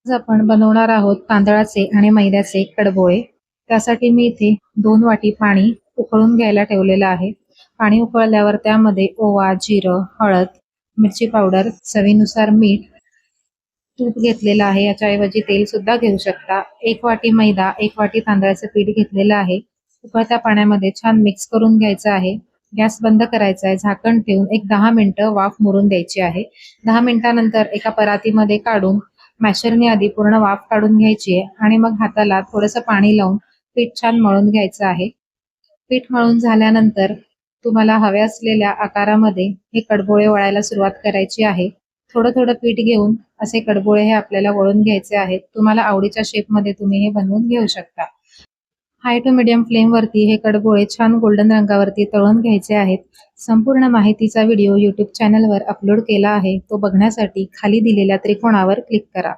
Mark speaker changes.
Speaker 1: आज आपण बनवणार आहोत तांदळाचे आणि मैद्याचे कडबोळे। त्यासाठी मी इथे 2 वाटी पाणी उकळून घ्यायला ठेवलेलं आहे। पाणी उकळल्यावर त्यामध्ये ओवा, जिरं, हळद, मिरची पावडर, चवीनुसार मीठ, तूप घेतलेलं आहे, याच्याऐवजी तेल सुद्धा घेऊ शकता। 1 वाटी मैदा, 1 वाटी तांदळाचं पीठ घेतलेलं आहे। उकळत्या पाण्यामध्ये छान मिक्स करून घ्यायचं आहे। गॅस बंद करायचा आहे, झाकण ठेवून एक 10 मिनिटं वाफ मुरून द्यायची आहे। 10 मिनिटानंतर एका परातीमध्ये काढून मॅशरने आधी पूर्ण वाफ काढून घ्यायची आहे आणि मग हाताला थोडंसं पाणी लावून पीठ छान मळून घ्यायचं आहे। पीठ मळून झाल्यानंतर तुम्हाला हव्या असलेल्या आकारामध्ये हे कडबोळे वळायला सुरुवात करायची आहे। थोडं थोडं पीठ घेऊन असे कडबोळे हे आपल्याला वळून घ्यायचे आहेत। तुम्हाला आवडीच्या शेपमध्ये तुम्ही हे बनवून घेऊ शकता। हाय टू मीडियम फ्लेम वरती हे कडबोळे छान गोल्डन रंगावरती तळून घ्यायचे आहेत। संपूर्ण माहितीचा व्हिडिओ YouTube चॅनलवर अपलोड केला आहे, तो बघण्यासाठी खाली दिलेल्या त्रिकोणावर क्लिक करा।